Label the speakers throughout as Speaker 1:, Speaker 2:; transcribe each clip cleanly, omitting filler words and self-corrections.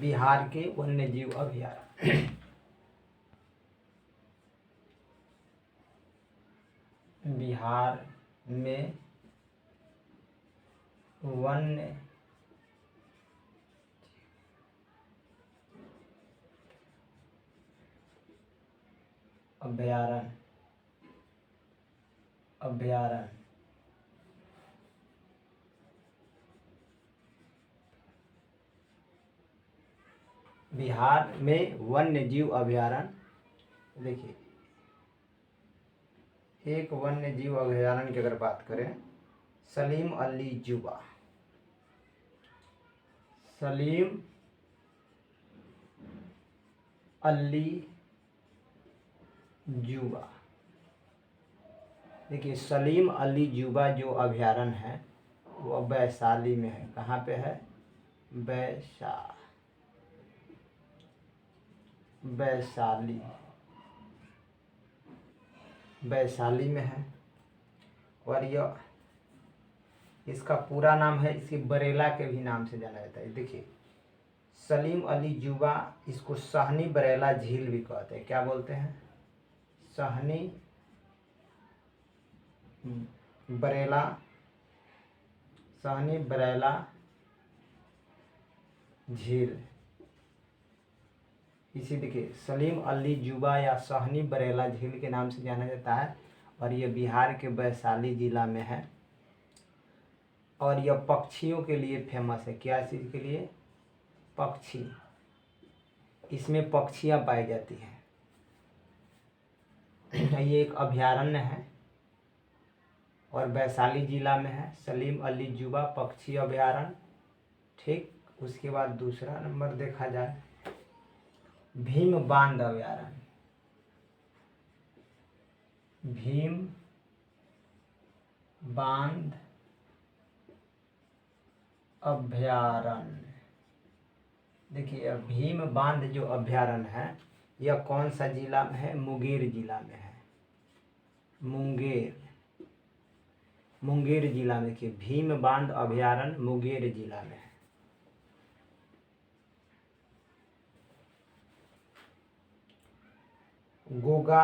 Speaker 1: बिहार के वन्य जीव अभयारण्य। बिहार में वन्य अभयारण्य बिहार में वन्य जीव अभयारण्य। देखिए, एक वन्य जीव अभयारण्य की अगर बात करें, सलीम अली जुबा। सलीम अली जुबा। देखिए, सलीम अली जुबा जो अभयारण्य है वो वैशाली में है। कहाँ पे है? वैशाली में है। और यह, इसका पूरा नाम है, इसे बरेला के भी नाम से जाना जाता है। देखिए, सलीम अली जुबा, इसको सहनी बरेला झील भी कहते हैं। क्या बोलते हैं? सहनी बरेला झील। इसी, देखिए, सलीम अली जुबा या सहनी बरेला झील के नाम से जाना जाता है और यह बिहार के वैशाली जिला में है। और यह पक्षियों के लिए फेमस है। क्या चीज़ के लिए? पक्षी। इसमें पक्षियाँ पाई जाती हैं। ये एक अभयारण्य है और वैशाली जिला में है। सलीम अली जुबा पक्षी अभयारण्य। ठीक, उसके बाद दूसरा नंबर देखा जाए, भीम बांध अभयारण्य। भीम बांध अभयारण्य। देखिए, भीम बांध जो अभयारण्य है यह कौन सा जिला में है? मुंगेर जिला में है। मुंगेर जिला में। देखिए, भीम बांध अभयारण्य मुंगेर जिला में है। गोगा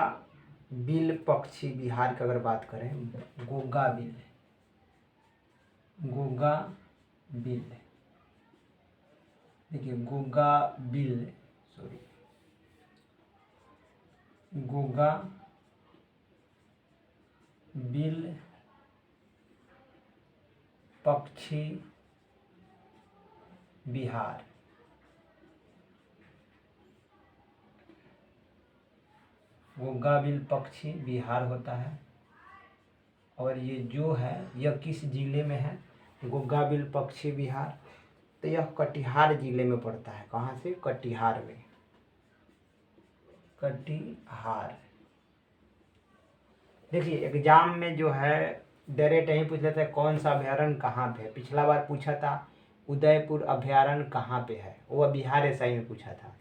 Speaker 1: बिल पक्षी बिहार की अगर बात करें, गोगा बिल। देखिए, गोगा बिल पक्षी बिहार। गोगा बिल पक्षी बिहार होता है। और ये जो है यह किस जिले में है? गोगा बिल पक्षी बिहार, तो यह कटिहार जिले में पड़ता है। कहाँ से? कटिहार में। कटिहार। देखिए, एग्जाम में जो है डायरेक्ट यही पूछ लेते हैं कौन सा अभयारण्य कहाँ पे है। पिछला बार पूछा था उदयपुर अभयारण्य कहाँ पे है, वो बिहार एसआई में पूछा था।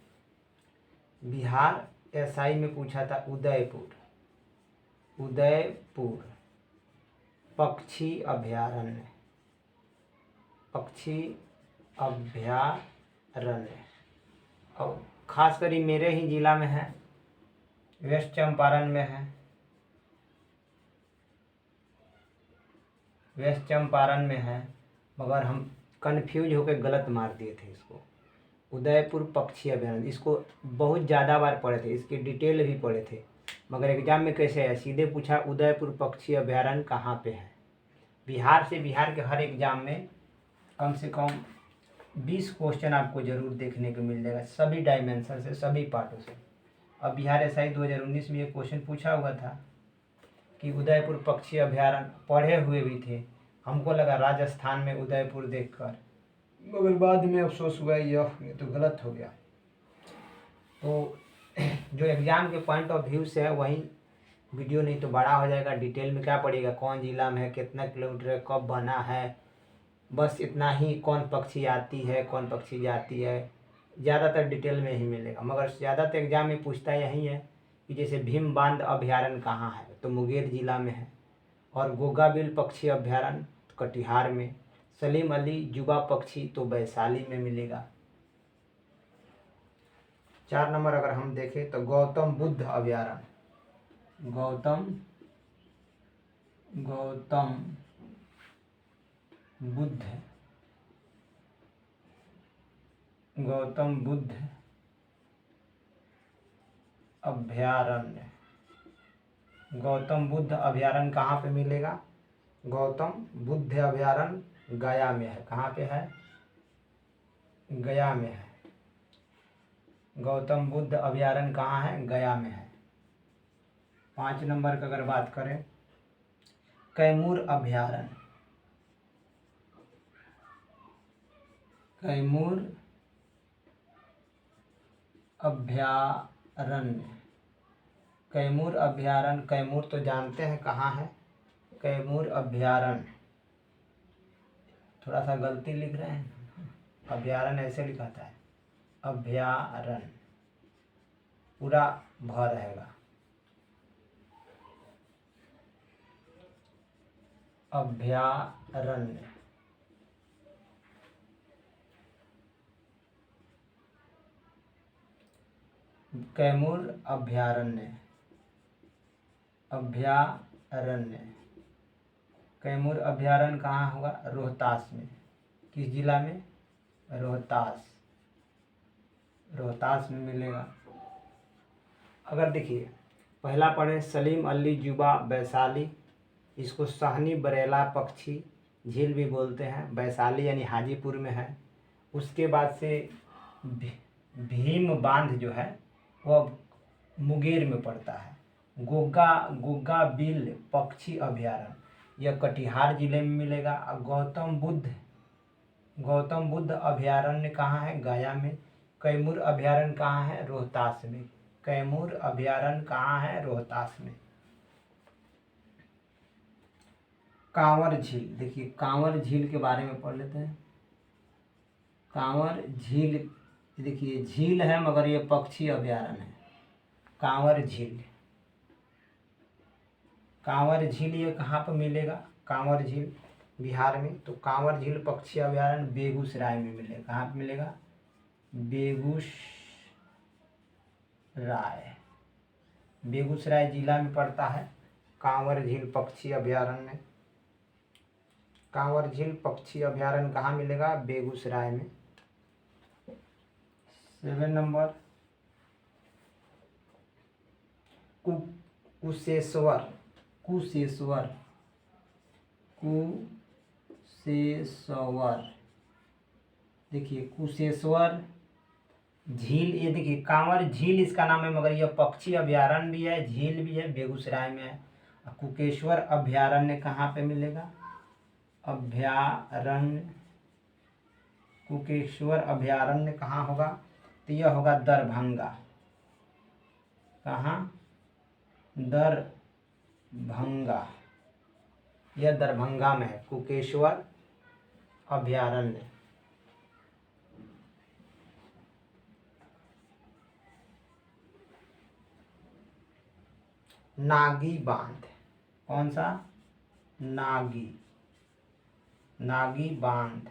Speaker 1: बिहार एसआई में पूछा था उदयपुर पक्षी अभयारण्य। और खासकर ये मेरे ही जिला में है, वेस्ट चंपारण में है। मगर हम कंफ्यूज होकर गलत मार दिए थे इसको। उदयपुर पक्षी अभयारण्य, इसको बहुत ज़्यादा बार पढ़े थे, इसकी डिटेल भी पढ़े थे, मगर एग्जाम में कैसे है, सीधे पूछा उदयपुर पक्षी अभयारण्य कहाँ पे है। बिहार के हर एग्जाम में कम से कम 20 क्वेश्चन आपको जरूर देखने को मिल जाएगा, सभी डायमेंशन से, सभी पार्टों से। अब बिहार एसआई 2019 में ये क्वेश्चन पूछा हुआ था कि उदयपुर पक्षी अभयारण्य, पढ़े हुए भी थे। हमको लगा राजस्थान में उदयपुर देखकर, मगर बाद में अफसोस हुआ ये तो गलत हो गया। तो जो एग्ज़ाम के पॉइंट ऑफ व्यू से है वही वीडियो, नहीं तो बड़ा हो जाएगा। डिटेल में क्या पड़ेगा, कौन जिला में है, कितना किलोमीटर है, कब बना है, बस इतना ही। कौन पक्षी आती है, कौन पक्षी जाती है, ज़्यादातर डिटेल में ही मिलेगा। मगर ज़्यादातर एग्जाम में पूछता यही है कि जैसे भीम बांध अभयारण्य कहाँ है, तो मुंगेर जिला में है। और गोगाबिल पक्षी अभयारण्य कटिहार में। सलीम अली जुबा पक्षी तो वैशाली में मिलेगा। 4 नंबर अगर हम देखें तो गौतम बुद्ध अभयारण्य, गौतम बुद्ध अभयारण्य। गौतम बुद्ध अभयारण्य कहाँ पे मिलेगा? गौतम बुद्ध अभयारण्य गया में है। कहाँ पे है? गया में है। गौतम बुद्ध अभयारण्य कहाँ है? गया में है। 5 नंबर का अगर बात करें, कैमूर अभयारण्य, कैमूर अभयारण्य, कैमूर अभयारण्य, कैमूर तो जानते हैं कहाँ है, कैमूर अभयारण्य। थोड़ा सा गलती लिख रहे हैं, अभयारण्य ऐसे लिखा था, अभयारण्य पूरा भ रहेगा, अभयारण्य। कैमूर अभयारण्य, अभयारण्य। कैमूर अभयारण्य कहाँ होगा? रोहतास में। किस जिला में? रोहतास, रोहतास में मिलेगा। अगर देखिए पहला पढ़े सलीम अली जुबा वैशाली, इसको सहनी बरेला पक्षी झील भी बोलते हैं, वैशाली यानी हाजीपुर में है। उसके बाद से भीम बांध जो है वह मुंगेर में पड़ता है। गोगा बिल पक्षी अभयारण्य यह कटिहार जिले में मिलेगा। गौतम बुद्ध अभयारण्य कहाँ है? गया में। कैमूर अभयारण्य कहाँ है? रोहतास में। कैमूर अभयारण्य कहाँ है? रोहतास में। कांवर झील, देखिए कांवर झील के बारे में पढ़ लेते हैं। कांवर झील, देखिए झील है मगर ये पक्षी अभयारण्य है। कांवर झील, कांवर झील ये कहाँ पर मिलेगा? कांवर झील बिहार में। तो कांवर झील पक्षी अभयारण्य बेगूसराय में मिलेगा। कहाँ पर मिलेगा? बेगूसराय जिला में पड़ता है कांवर झील पक्षी अभयारण्य। कांवर झील पक्षी अभयारण्य कहाँ मिलेगा? बेगूसराय में। 7 नंबर कुशेश्वर, देखिए कुशेश्वर झील, ये देखिए कांवर झील इसका नाम है मगर यह पक्षी अभयारण्य भी है, झील भी है, बेगूसराय में है। कुकेश्वर अभयारण्य कहाँ पे मिलेगा? कुकेश्वर अभयारण्य कहाँ होगा? तो यह होगा दरभंगा। कहाँ? दरभंगा, यह दरभंगा में है कुकेश्वर अभयारण्य। नागी बांध, कौन सा? नागी बांध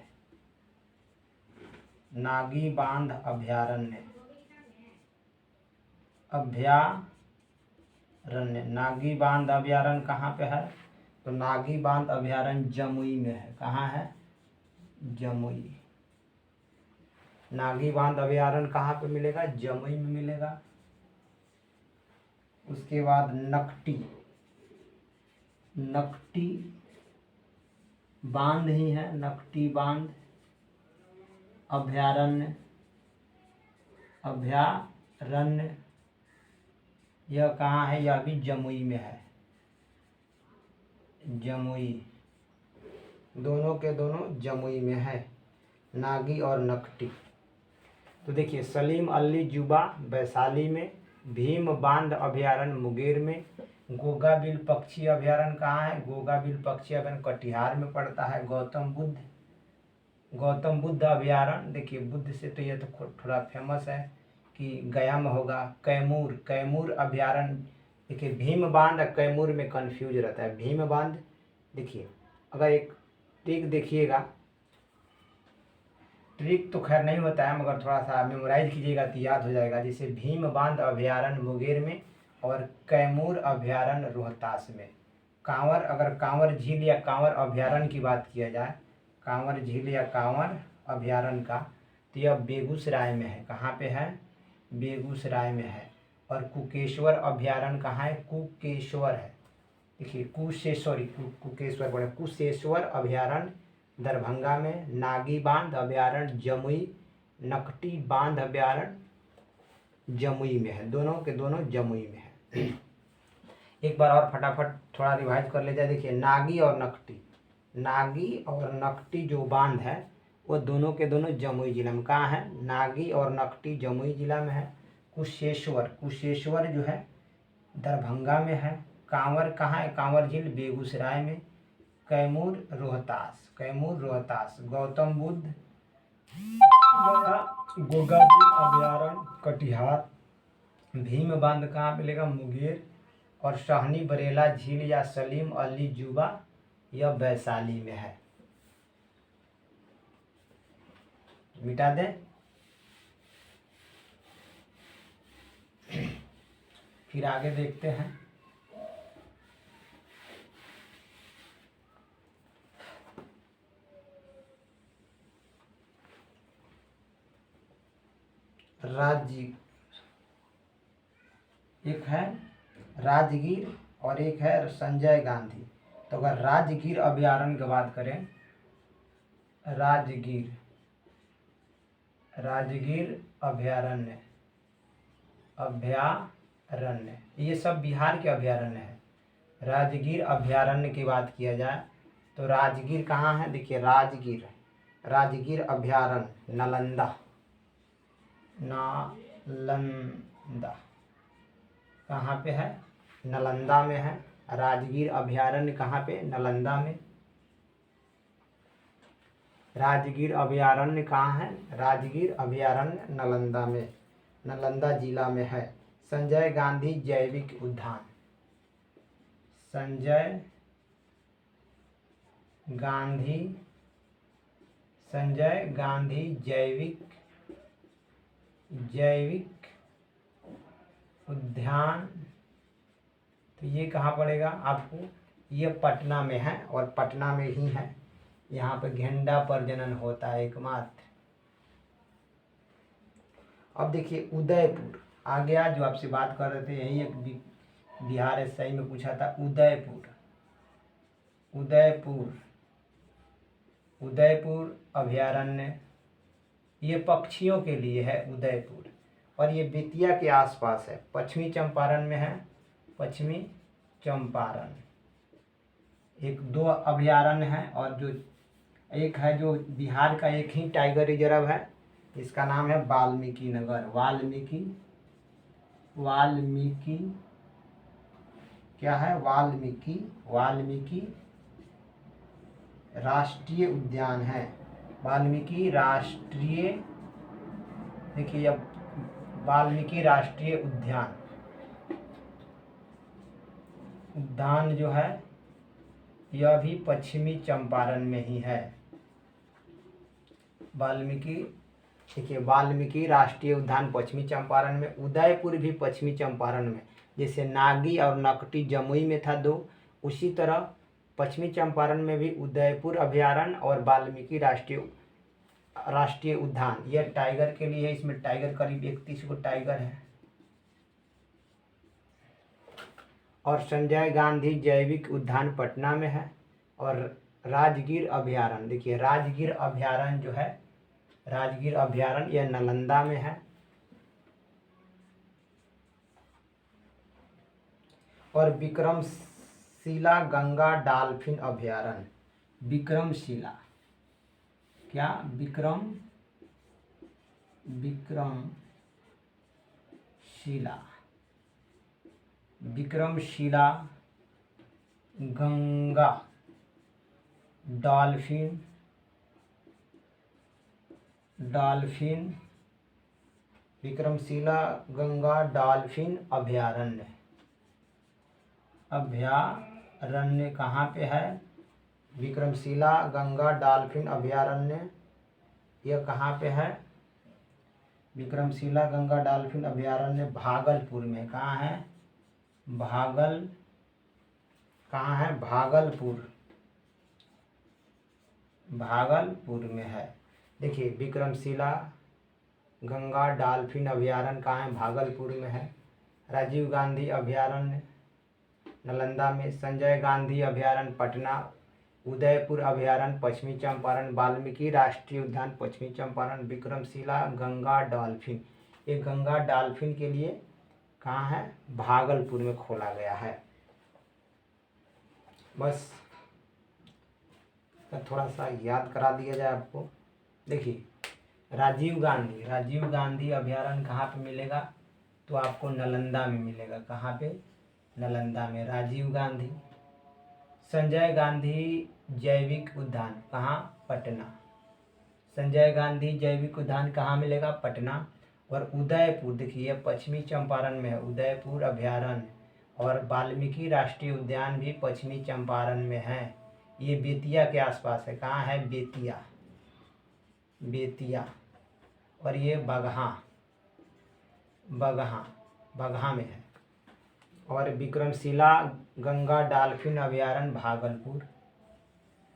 Speaker 1: अभयारण्य, नागी बांध अभयारण्य कहाँ पे है? तो नागी बांध अभयारण्य जमुई में है। कहाँ है? जमुई। नागी बांध अभयारण्य कहाँ पे मिलेगा? जमुई में मिलेगा। उसके बाद नकटी बांध ही है, नकटी बांध अभयारण्य, यह कहाँ है? यह भी जमुई में है। जमुई, दोनों के दोनों जमुई में है, नागी और नकटी। तो देखिए सलीम अली जुबा वैशाली में, भीम बांध अभयारण्य मुंगेर में, गोगा बिल पक्षी अभयारण्य कहाँ है? गोगा बिल पक्षी अभयारण्य कटिहार में पड़ता है। गौतम बुद्ध अभयारण्य, देखिए बुद्ध से तो यह तो थोड़ा फेमस है कि गया में होगा। कैमूर अभयारण्य, देखिए भीम बांध और कैमूर में कंफ्यूज रहता है। भीम बांध, देखिए अगर एक टिक देखिएगा ट्रिक तो खैर नहीं होता है, मगर थोड़ा सा मेमोराइज कीजिएगा तो याद हो जाएगा। जैसे भीम बांध अभयारण्य मुंगेर में और कैमूर अभयारण्य रोहतास में। कांवर, अगर कांवर झील या कांवर अभयारण्य की बात किया जाए, कांवर झील या कांवर अभयारण्य का, तो यह बेगूसराय में है। कहाँ पे है? बेगूसराय में है। और कुकेश्वर अभयारण्य कहाँ है? कुकेश्वर है। देखिए कुकेश्वर बोले, कुशेश्वर अभयारण्य दरभंगा में। नागी बांध अभयारण्य जमुई, नकटी बांध अभयारण्य जमुई में है। दोनों के दोनों जमुई में है। एक बार और फटाफट थोड़ा रिवाइज कर ले जाए। देखिए नागी और नकटी जो बांध है वो दोनों के दोनों जमुई जिला में। कहाँ है? नागी और नकटी जमुई जिला में है। कुशेश्वर जो है दरभंगा में है। कांवर कहाँ है? कांवर झील बेगूसराय में। कैमूर रोहतास। गौतम बुद्ध गोगा झील अभयारण्य कटिहार। भीम बांध कहाँ मिलेगा? मुंगेर। और शाहनी बरेला झील या सलीम अली जुबा, यह वैशाली में है। मिटा दें। फिर आगे देखते हैं। एक है राजगीर और एक है संजय गांधी। तो अगर राजगीर अभयारण्य की बात करें, राजगीर अभयारण्य ये सब बिहार के अभयारण्य है। राजगीर अभयारण्य की बात किया जाए तो राजगीर कहाँ है? देखिए राजगीर अभयारण्य नालंदा कहाँ पे है? नालंदा में है। राजगीर अभयारण्य कहाँ पे? नालंदा में। राजगीर अभयारण्य कहाँ है? राजगीर अभयारण्य नालंदा में, नालंदा जिला में है। संजय गांधी जैविक उद्यान, संजय गांधी जैविक उद्यान, तो ये कहाँ पड़ेगा आपको? ये पटना में है और पटना में ही है। यहाँ पे गेंडा प्रजनन होता है एकमात्र। अब देखिए उदयपुर आ गया, जो आपसे बात कर रहे थे, यही एक बिहार एसआई में पूछा था। उदयपुर अभयारण्य, ये पक्षियों के लिए है उदयपुर, और ये बेतिया के आसपास है। पश्चिमी चंपारण में है, पश्चिमी चंपारण। एक दो अभयारण्य है, और जो एक है जो बिहार का एक ही टाइगर रिजर्व है, इसका नाम है वाल्मीकि नगर। वाल्मीकि क्या है? वाल्मीकि राष्ट्रीय उद्यान है। वाल्मीकि राष्ट्रीय, देखिए अब वाल्मीकि राष्ट्रीय उद्यान जो है यह भी पश्चिमी चंपारण में ही है। वाल्मीकि राष्ट्रीय उद्यान पश्चिमी चंपारण में। उदयपुर भी पश्चिमी चंपारण में। जैसे नागी और नकटी जमुई में था दो, उसी तरह पश्चिमी चंपारण में भी उदयपुर अभयारण्य और वाल्मीकि राष्ट्रीय उद्यान। यह टाइगर के लिए है। इसमें टाइगर करीब 31 को टाइगर है। और संजय गांधी जैविक उद्यान पटना में है। और राजगीर अभयारण्य, देखिए राजगीर अभयारण्य जो है, राजगीर अभयारण्य यह नालंदा में है। और विक्रमशिला गंगा डॉल्फिन अभयारण्य, विक्रमशिला गंगा डॉल्फिन विक्रमशिला गंगा डॉल्फिन अभयारण्य कहाँ पे है? विक्रमशिला गंगा डॉल्फिन अभयारण्य यह कहाँ पे है? विक्रमशिला गंगा डॉल्फिन अभयारण्य भागलपुर में। कहाँ है? कहाँ है? भागलपुर में है। देखिए विक्रमशिला गंगा डॉल्फिन अभयारण्य कहाँ है? भागलपुर में है। राजीव गांधी अभयारण्य नालंदा में, संजय गांधी अभयारण्य पटना, उदयपुर अभयारण्य पश्चिमी चंपारण, वाल्मीकि राष्ट्रीय उद्यान पश्चिमी चंपारण, विक्रमशिला गंगा डॉल्फिन, ये गंगा डॉल्फिन के लिए कहाँ है? भागलपुर में खोला गया है। बस थोड़ा सा याद करा दिया जाए आपको। देखिए राजीव गांधी अभयारण्य कहाँ पे मिलेगा? तो आपको नालंदा में मिलेगा। कहाँ पे? नालंदा में राजीव गांधी। संजय गांधी जैविक उद्यान कहाँ? पटना। संजय गांधी जैविक उद्यान कहाँ मिलेगा? पटना। और उदयपुर, देखिए पश्चिमी चंपारण में है उदयपुर अभयारण्य, और वाल्मीकि राष्ट्रीय उद्यान भी पश्चिमी चंपारण में है। ये बेतिया के आसपास है। कहाँ है? बेतिया। और ये बगहा में है। और विक्रमशिला गंगा डॉल्फिन अभयारण्य भागलपुर,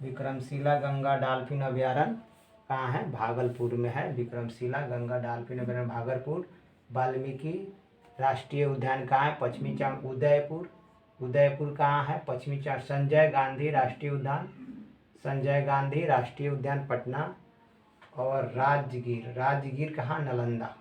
Speaker 1: विक्रमशिला गंगा डॉल्फिन अभयारण्य कहाँ है? भागलपुर में है। विक्रमशिला गंगा डॉल्फिन अभयारण्य भागलपुर। वाल्मीकि राष्ट्रीय उद्यान कहाँ है? पश्चिमी उदयपुर कहाँ है? पश्चिमी संजय गांधी राष्ट्रीय उद्यान पटना। और राजगीर कहाँ? नालंदा।